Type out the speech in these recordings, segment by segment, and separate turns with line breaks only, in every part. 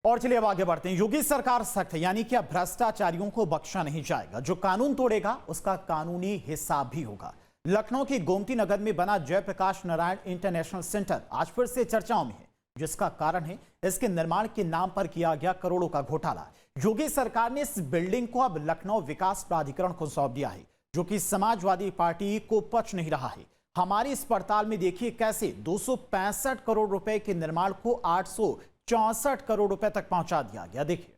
और चलिए अब आगे बढ़ते हैं। योगी सरकार सख्त है, यानी कि अब भ्रष्टाचारियों को बख्शा नहीं जाएगा। जो कानून तोड़ेगा उसका कानूनी हिसाब भी होगा। लखनऊ की गोमती नगर में बना जयप्रकाश नारायण इंटरनेशनल सेंटर आज फिर से चर्चाओं में है, जिसका कारण है इसके निर्माण के नाम पर किया गया करोड़ों का घोटाला। योगी सरकार ने इस बिल्डिंग को अब लखनऊ विकास प्राधिकरण को सौंप दिया है, जो कि समाजवादी पार्टी को पच नहीं रहा है। हमारी इस पड़ताल में देखिए कैसे 265 करोड़ रुपए के निर्माण को 864 करोड़ रुपए तक पहुंचा दिया गया। देखिए,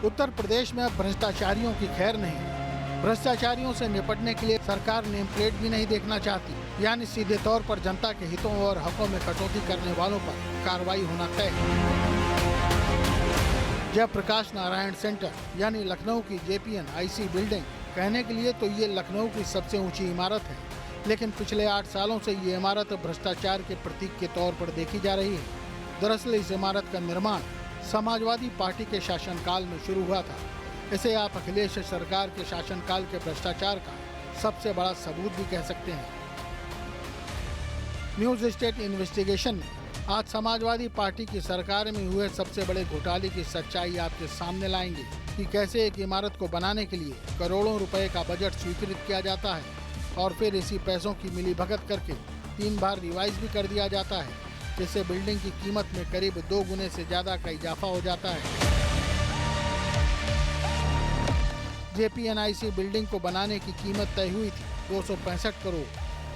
उत्तर प्रदेश में अब भ्रष्टाचारियों की खैर नहीं। भ्रष्टाचारियों से निपटने के लिए सरकार नेम प्लेट भी नहीं देखना चाहती, यानी सीधे तौर पर जनता के हितों और हकों में कटौती करने वालों पर कार्रवाई होना तय है। जयप्रकाश नारायण सेंटर यानी लखनऊ की JPNIC बिल्डिंग, कहने के लिए तो ये लखनऊ की सबसे ऊंची इमारत है, लेकिन पिछले 8 सालों से ये इमारत भ्रष्टाचार के प्रतीक के तौर पर देखी जा रही है। दरअसल इस इमारत का निर्माण समाजवादी पार्टी के शासनकाल में शुरू हुआ था। इसे आप अखिलेश सरकार के शासनकाल के भ्रष्टाचार का सबसे बड़ा सबूत भी कह सकते हैं। न्यूज स्टेट इन्वेस्टिगेशन में आज समाजवादी पार्टी की सरकार में हुए सबसे बड़े घोटाले की सच्चाई आपके सामने लाएंगे कि कैसे एक इमारत को बनाने के लिए करोड़ों रुपए का बजट स्वीकृत किया जाता है और फिर इसी पैसों की मिलीभगत करके 3 बार रिवाइज भी कर दिया जाता है, जिससे बिल्डिंग की कीमत में करीब 2 गुने से ज्यादा का इजाफा हो जाता है। JPNIC बिल्डिंग को बनाने की कीमत तय हुई थी 265 करोड़,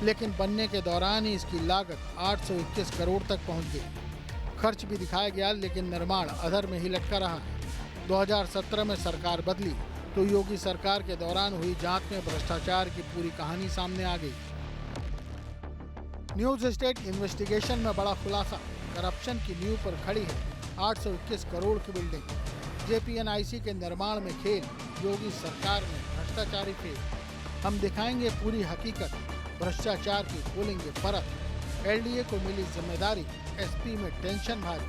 लेकिन बनने के दौरान ही इसकी लागत 821 करोड़ तक पहुंच गई। खर्च भी दिखाया गया, लेकिन निर्माण अधर में ही लटका रहा। 2017 में सरकार बदली तो योगी सरकार के दौरान हुई जांच में भ्रष्टाचार की पूरी कहानी सामने आ गई। न्यूज स्टेट इन्वेस्टिगेशन में बड़ा खुलासा, करप्शन की नींव पर खड़ी है 821 करोड़ की बिल्डिंग। JPNIC के निर्माण में खेल, योगी सरकार में भ्रष्टाचारी फेल। हम दिखाएंगे पूरी हकीकत, भ्रष्टाचार की खोलेंगे परत। LDA को मिली जिम्मेदारी, SP में टेंशन भारी।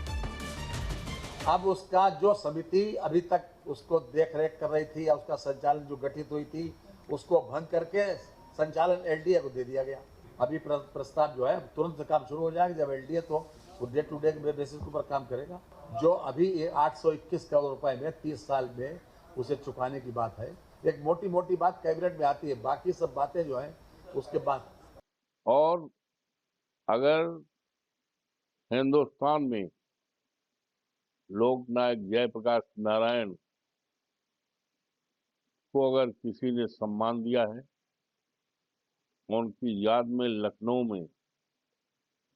अब उसका जो समिति अभी तक उसको देख रेख कर रही थी या उसका संचालन जो गठित हुई थी, उसको भंग करके संचालन LDA को दे दिया गया। अभी प्रस्ताव जो है तुरंत काम शुरू हो जाएगा। जब LDA तो डे टू डे बेसिस के ऊपर काम करेगा। जो अभी 821 करोड़ रुपए में 30 साल में उसे चुकाने की बात है, एक मोटी मोटी बात कैबिनेट में आती है, बाकी सब बातें जो है उसके बाद।
और अगर हिंदुस्तान में लोकनायक जयप्रकाश नारायण को अगर किसी ने सम्मान दिया है, उनकी याद में लखनऊ में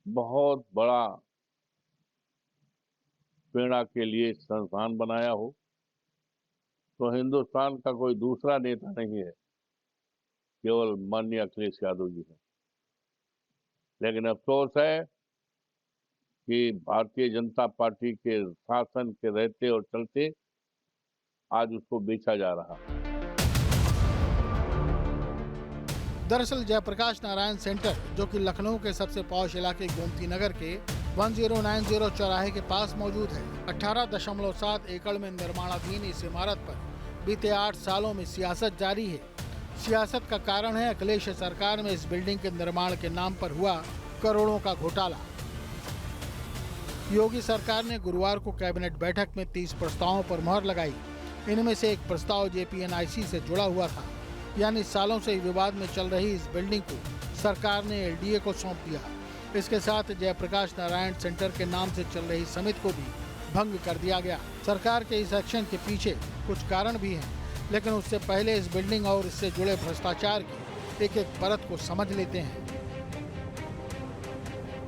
बहुत बड़ा प्रेरणा के लिए संस्थान बनाया हो, तो हिंदुस्तान का कोई दूसरा नेता नहीं है, केवल माननीय अखिलेश यादव जी हैं। लेकिन अफसोस है कि भारतीय जनता पार्टी के शासन के रहते और चलते आज उसको बेचा जा रहा है।
दरअसल जयप्रकाश नारायण सेंटर, जो कि लखनऊ के सबसे पॉश इलाके गोमती नगर के 1090 चौराहे के पास मौजूद है, 18.7 एकड़ में निर्माणाधीन इस इमारत पर बीते 8 सालों में सियासत जारी है। सियासत का कारण है अखिलेश सरकार में इस बिल्डिंग के निर्माण के नाम पर हुआ करोड़ों का घोटाला। योगी सरकार ने गुरुवार को कैबिनेट बैठक में 30 प्रस्तावों पर मुहर लगाई। इनमें से एक प्रस्ताव JPNIC से जुड़ा हुआ था, यानी सालों से विवाद में चल रही इस बिल्डिंग को सरकार ने LDA को सौंप दिया। इसके साथ जयप्रकाश नारायण सेंटर के नाम से चल रही समिति को भी भंग कर दिया गया। सरकार के इस एक्शन के पीछे कुछ कारण भी हैं, लेकिन उससे पहले इस बिल्डिंग और इससे जुड़े भ्रष्टाचार की एक एक परत को समझ लेते हैं।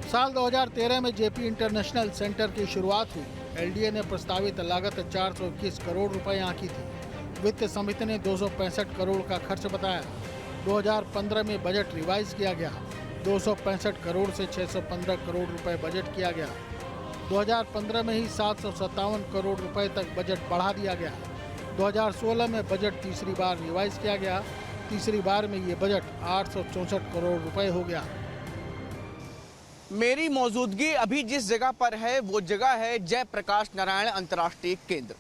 साल 2013 में JP इंटरनेशनल सेंटर की शुरुआत हुई। LDA ने प्रस्तावित लागत 421 करोड़ रुपए आंकी थी। वित्त समिति ने 265 करोड़ का खर्च बताया। 2015 में बजट रिवाइज किया गया। 265 करोड़ से 615 करोड़ रुपए बजट किया गया। 2015 में ही 757 करोड़ रुपए तक बजट बढ़ा दिया गया। 2016 में बजट तीसरी बार रिवाइज किया गया। तीसरी बार में ये बजट 864 करोड़ रुपए हो गया।
मेरी मौजूदगी अभी जिस जगह पर है वो जगह है जयप्रकाश नारायण अंतर्राष्ट्रीय केंद्र।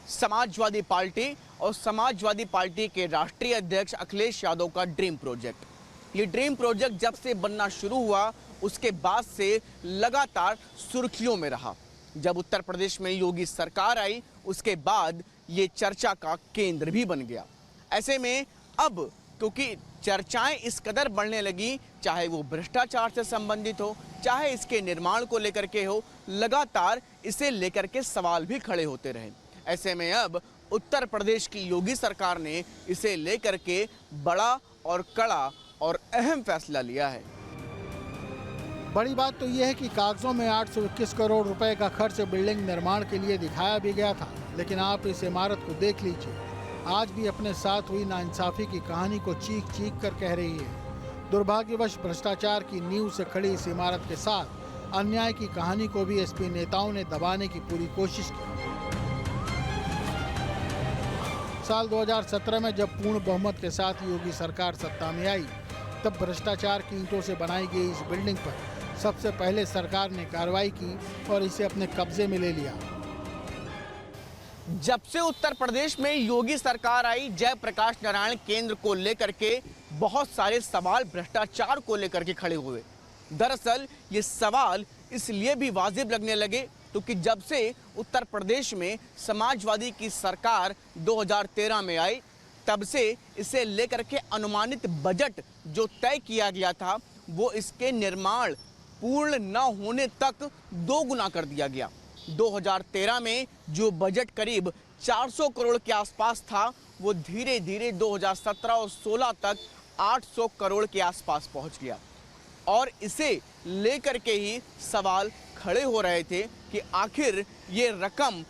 समाजवादी पार्टी और समाजवादी पार्टी के राष्ट्रीय अध्यक्ष अखिलेश यादव का ड्रीम प्रोजेक्ट। ये ड्रीम प्रोजेक्ट जब से बनना शुरू हुआ उसके बाद से लगातार सुर्खियों में रहा। जब उत्तर प्रदेश में योगी सरकार आई उसके बाद ये चर्चा का केंद्र भी बन गया। ऐसे में अब क्योंकि चर्चाएं इस कदर बढ़ने लगी, चाहे वो भ्रष्टाचार से संबंधित हो, चाहे इसके निर्माण को लेकर के हो, लगातार इसे लेकर के सवाल भी खड़े होते रहे। ऐसे में अब उत्तर प्रदेश की योगी सरकार ने इसे लेकर के बड़ा और कड़ा और अहम फैसला लिया है।
बड़ी बात तो यह है कि कागजों में 821 करोड़ रुपए का खर्च बिल्डिंग निर्माण के लिए दिखाया भी गया था, लेकिन आप इस इमारत को देख लीजिए, आज भी अपने साथ हुई नाइंसाफी की कहानी को चीख चीख कर कह रही है। दुर्भाग्यवश भ्रष्टाचार की नींव से खड़ी इस इमारत के साथ अन्याय की कहानी को भी एसपी नेताओं ने दबाने की पूरी कोशिश की। साल 2017 में जब पूर्ण बहुमत के साथ योगी सरकार सत्ता में आई, तब भ्रष्टाचार की ईंटों से बनाई गई इस बिल्डिंग पर सबसे पहले सरकार ने कार्रवाई की और इसे अपने कब्जे में ले लिया।
जब से उत्तर प्रदेश में योगी सरकार आई, जयप्रकाश नारायण केंद्र को लेकर के बहुत सारे सवाल भ्रष्टाचार को लेकर के खड़े हुए। दरअसल ये सवाल इसलिए भी वाजिब लगने लगे क्योंकि जब से उत्तर प्रदेश में समाजवादी की सरकार 2013 में आई, तब से इसे लेकर के अनुमानित बजट जो तय किया गया था वो इसके निर्माण पूर्ण न होने तक 2 गुना कर दिया गया। 2013 में जो बजट करीब 400 करोड़ के आसपास था, वो धीरे धीरे 2017 और 16 तक 800 करोड़ के आसपास पहुंच गया। और इसे लेकर के ही सवाल खड़े हो रहे थे कि आखिर ये रकम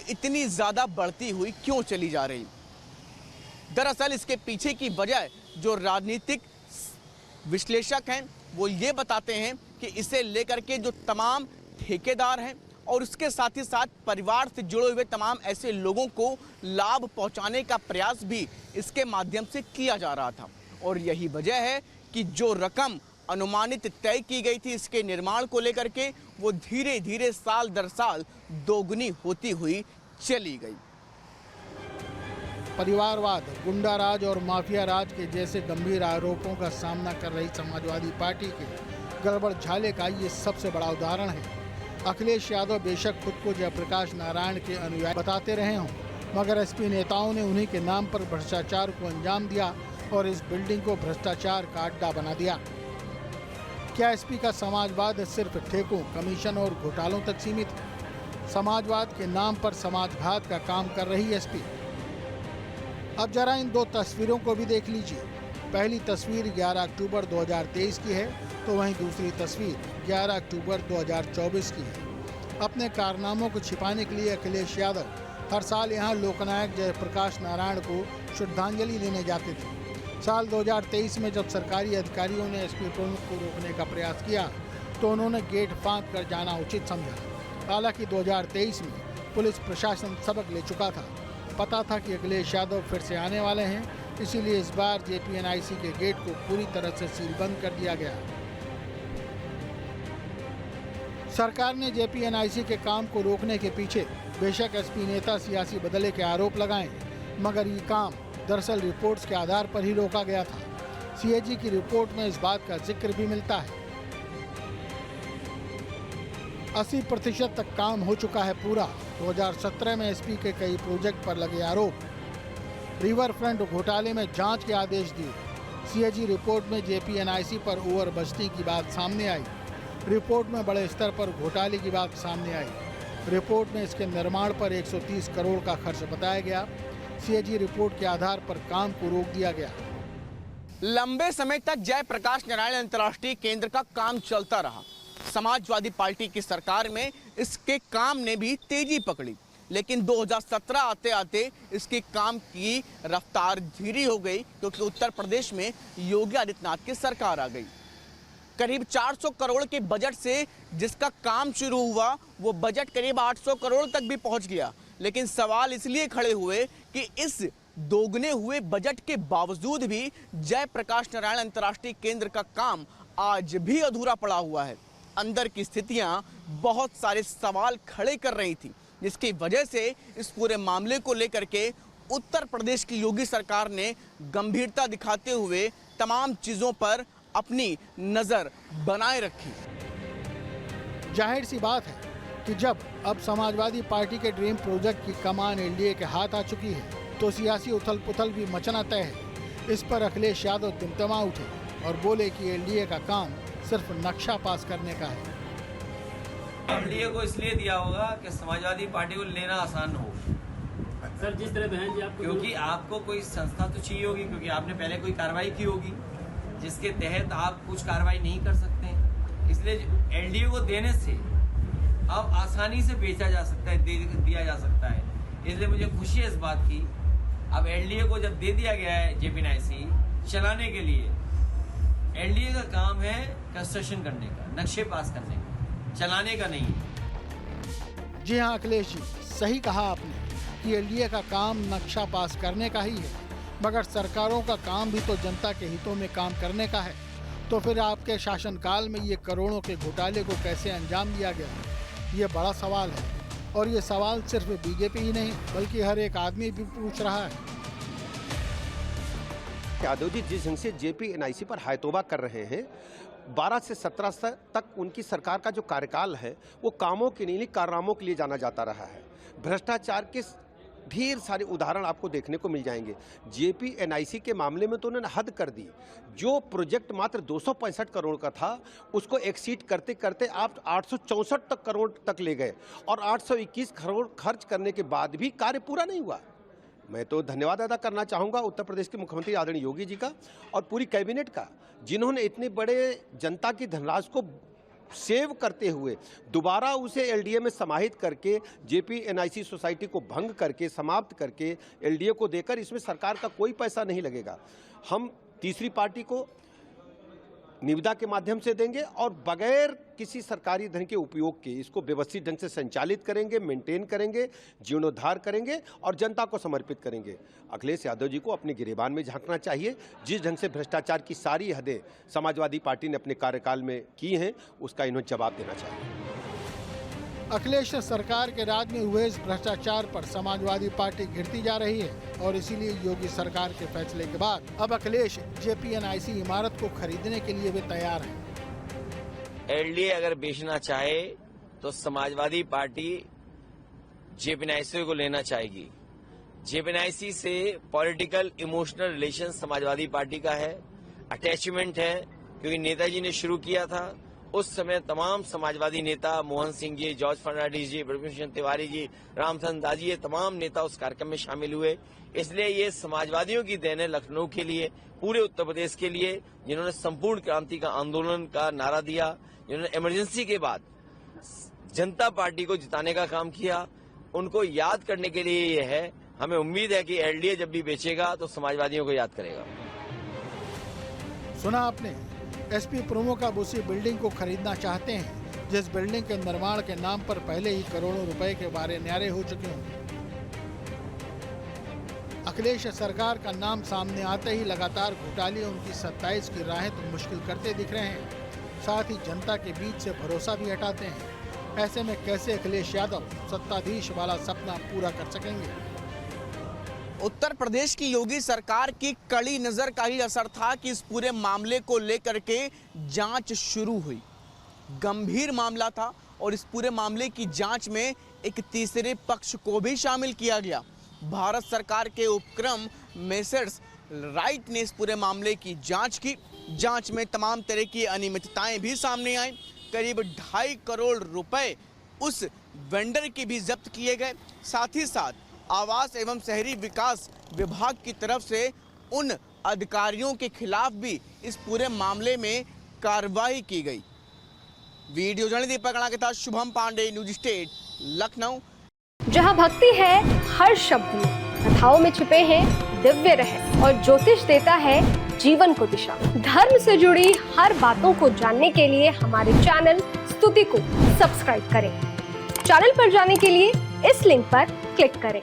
इतनी ज़्यादा बढ़ती हुई क्यों चली जा रही। दरअसल इसके पीछे की वजह जो राजनीतिक विश्लेषक हैं वो ये बताते हैं कि इसे लेकर के जो तमाम ठेकेदार हैं और उसके साथ ही साथ परिवार से जुड़े हुए तमाम ऐसे लोगों को लाभ पहुंचाने का प्रयास भी इसके माध्यम से किया जा रहा था। और यही वजह है कि जो रकम अनुमानित तय की गई थी इसके निर्माण को लेकर के, वो धीरे धीरे साल दर साल दोगुनी होती हुई चली गई।
परिवारवाद, गुंडाराज और माफिया राज के जैसे गंभीर आरोपों का सामना कर रही समाजवादी पार्टी के गड़बड़ झाले का ये सबसे बड़ा उदाहरण है। अखिलेश यादव बेशक खुद को जयप्रकाश नारायण के अनुयायी बताते रहे हों, मगर एसपी नेताओं ने उन्हीं के नाम पर भ्रष्टाचार को अंजाम दिया और इस बिल्डिंग को भ्रष्टाचार का अड्डा बना दिया। क्या एसपी का समाजवाद सिर्फ ठेकों, कमीशन और घोटालों तक सीमित है? समाजवाद के नाम पर समाजघात का काम कर रही एसपी। अब जरा इन 2 तस्वीरों को भी देख लीजिए। पहली तस्वीर 11 अक्टूबर 2023 की है, तो वहीं दूसरी तस्वीर 11 अक्टूबर 2024 की है। अपने कारनामों को छिपाने के लिए अखिलेश यादव हर साल यहां लोकनायक जयप्रकाश नारायण को श्रद्धांजलि देने जाते थे। साल 2023 में जब सरकारी अधिकारियों ने एसपी प्रमुख को रोकने का प्रयास किया तो उन्होंने गेट फांद कर जाना उचित समझा। हालांकि 2023 में पुलिस प्रशासन सबक ले चुका था, पता था कि अखिलेश यादव फिर से आने वाले हैं, इसीलिए इस बार जेपीएनआईसी के गेट को पूरी तरह से सीलबंद कर दिया गया। सरकार ने जेपीएनआईसी के काम को रोकने के पीछे बेशक एसपी नेता सियासी बदले के आरोप लगाए, मगर ये काम दरअसल रिपोर्ट्स के आधार पर ही रोका गया था। सीएजी की रिपोर्ट में इस बात का जिक्र भी मिलता है। 80% तक काम हो चुका है पूरा। 2017 में एसपी के कई प्रोजेक्ट पर लगे आरोप, रिवर फ्रंट घोटाले में जांच के आदेश दिए। सीएजी रिपोर्ट में जेपीएनआईसी पर ओवर बजटिंग की बात सामने आई। रिपोर्ट में बड़े स्तर पर घोटाले की बात सामने आई। रिपोर्ट में इसके निर्माण पर 130 करोड़ का खर्च बताया गया। सीएजी रिपोर्ट के आधार पर काम को रोक दिया गया।
लंबे समय तक जयप्रकाश नारायण अंतर्राष्ट्रीय केंद्र का काम चलता रहा। समाजवादी पार्टी की सरकार में इसके काम ने भी तेजी पकड़ी, लेकिन 2017 आते आते इसके काम की रफ्तार धीरी हो गई क्योंकि उत्तर प्रदेश में योगी आदित्यनाथ की सरकार आ गई। करीब 400 करोड़ के बजट से जिसका काम शुरू हुआ वो बजट करीब 800 करोड़ तक भी पहुंच गया। लेकिन सवाल इसलिए खड़े हुए कि इस दोगुने हुए बजट के बावजूद भी जयप्रकाश नारायण अंतर्राष्ट्रीय केंद्र का काम आज भी अधूरा पड़ा हुआ है। अंदर की स्थितियां बहुत सारे सवाल खड़े कर रही थी, जिसकी वजह से इस पूरे मामले को लेकर के उत्तर प्रदेश की योगी सरकार ने गंभीरता दिखाते हुए तमाम चीजों पर अपनी नजर बनाए रखी।
जाहिर सी बात है कि जब अब समाजवादी पार्टी के ड्रीम प्रोजेक्ट की कमान एनडीए के हाथ आ चुकी है तो सियासी उथल पुथल भी मचना तय है। इस पर अखिलेश यादव तिमतिमा उठे और बोले कि एनडीए का काम सिर्फ नक्शा पास करने का है।
एनडीए को इसलिए दिया होगा कि समाजवादी पार्टी को लेना आसान हो।
सर जिस तरह बहन जी आपको
क्योंकि आपको कोई संस्था तो चाहिए होगी, क्योंकि आपने पहले कोई कार्रवाई की होगी जिसके तहत आप कुछ कार्रवाई नहीं कर सकते। इसलिए एनडीए को देने से अब आसानी से बेचा जा सकता है, दिया जा सकता है। इसलिए मुझे खुशी है इस बात की। अब एनडीए को जब दे दिया गया है जेपीएनआईसी चलाने के लिए, एनडीए का काम है कंस्ट्रक्शन करने का, नक्शे पास करने का, चलाने का नहीं है।
जी हाँ अखिलेश जी, सही कहा आपने कि एनडीए का काम नक्शा पास करने का ही है, मगर सरकारों का काम भी तो जनता के हितों में काम करने का है। तो फिर आपके शासनकाल में ये करोड़ों के घोटाले को कैसे अंजाम दिया गया, ये बड़ा सवाल है। और ये सवाल सिर्फ बीजेपी ही नहीं बल्कि हर एक आदमी भी पूछ रहा है।
यादव जी जिस ढंग से जेपीएनआईसी पर हायतोबा कर रहे हैं, 12 से 17 तक उनकी सरकार का जो कार्यकाल है वो कामों के नहीं कारनामों के लिए जाना जाता रहा है। भ्रष्टाचार के ढेर सारे उदाहरण आपको देखने को मिल जाएंगे। जेपीएनआईसी के मामले में तो उन्होंने हद कर दी। जो प्रोजेक्ट मात्र 265 करोड़ का था उसको एक्सीड करते करते आप 864 करोड़ तक ले गए और 821 करोड़ खर्च करने के बाद भी कार्य पूरा नहीं हुआ। मैं तो धन्यवाद अदा करना चाहूँगा उत्तर प्रदेश के मुख्यमंत्री आदरणीय योगी जी का और पूरी कैबिनेट का, जिन्होंने इतने बड़े जनता की धनराशि को सेव करते हुए दोबारा उसे एलडीए में समाहित करके जेपीएनआईसी सोसाइटी को भंग करके समाप्त करके एलडीए को देकर इसमें सरकार का कोई पैसा नहीं लगेगा। हम तीसरी पार्टी को निविदा के माध्यम से देंगे और बगैर किसी सरकारी धन के उपयोग के इसको व्यवस्थित ढंग से संचालित करेंगे, मेंटेन करेंगे, जीर्णोद्धार करेंगे और जनता को समर्पित करेंगे। अखिलेश यादव जी को अपने गिरेबान में झांकना चाहिए। जिस ढंग से भ्रष्टाचार की सारी हदें समाजवादी पार्टी ने अपने कार्यकाल में की हैं उसका इन्हें जवाब देना चाहिए।
अखिलेश सरकार के राज में हुए इस भ्रष्टाचार पर समाजवादी पार्टी घिरती जा रही है और इसीलिए योगी सरकार के फैसले के बाद अब अखिलेश जेपीएनआईसी इमारत को खरीदने के लिए भी तैयार हैं।
एनडीए अगर बेचना चाहे तो समाजवादी पार्टी जेपीएनआईसी को लेना चाहेगी। जेपीएनआईसी से political emotional relation Samajwadi party का है, अटैचमेंट है, क्योंकि नेताजी ने शुरू किया था। उस समय तमाम समाजवादी नेता मोहन सिंह जी, जॉर्ज फर्नांडिस जी, ब्रजभूषण तिवारी जी, रामचंद्र दास जी, ये तमाम नेता उस कार्यक्रम में शामिल हुए। इसलिए ये समाजवादियों की देन है लखनऊ के लिए, पूरे उत्तर प्रदेश के लिए, जिन्होंने संपूर्ण क्रांति का आंदोलन का नारा दिया, जिन्होंने इमरजेंसी के बाद जनता पार्टी को जिताने का काम किया। उनको याद करने के लिए ये है। हमें उम्मीद है कि एलडीए जब भी बेचेगा तो समाजवादियों को याद करेगा।
सुना आपने, एसपी प्रमुख अब उसी बिल्डिंग को खरीदना चाहते हैं जिस बिल्डिंग के निर्माण के नाम पर पहले ही करोड़ों रुपए के बारे न्यारे हो चुके हों। अखिलेश सरकार का नाम सामने आते ही लगातार घोटाले उनकी 27 की राहें तो मुश्किल करते दिख रहे हैं, साथ ही जनता के बीच से भरोसा भी हटाते हैं। ऐसे में कैसे अखिलेश यादव सत्ताधीश वाला सपना पूरा कर सकेंगे?
उत्तर प्रदेश की योगी सरकार की कड़ी नजर का ही असर था कि इस पूरे मामले को लेकर के जांच शुरू हुई। गंभीर मामला था और इस पूरे मामले की जांच में एक तीसरे पक्ष को भी शामिल किया गया। भारत सरकार के उपक्रम मेसर्स राइट ने इस पूरे मामले की जांच की। जांच में तमाम तरह की अनियमितताएं भी सामने आई। करीब 2.5 करोड़ रुपए उस वेंडर के भी जब्त किए गए। साथ ही साथ आवास एवं शहरी विकास विभाग की तरफ से उन अधिकारियों के खिलाफ भी इस पूरे मामले में कार्रवाई की गई। वीडियो जर्नलिस्ट दीपक राणा के साथ शुभम पांडे, न्यूज स्टेट, लखनऊ।
जहां भक्ति है हर शब्द में, कथाओं में छिपे हैं दिव्य रहस्य और ज्योतिष देता है जीवन को दिशा। धर्म से जुड़ी हर बातों को जानने के लिए हमारे चैनल स्तुति को सब्सक्राइब करें। चैनल पर जाने के लिए इस लिंक पर क्लिक करें।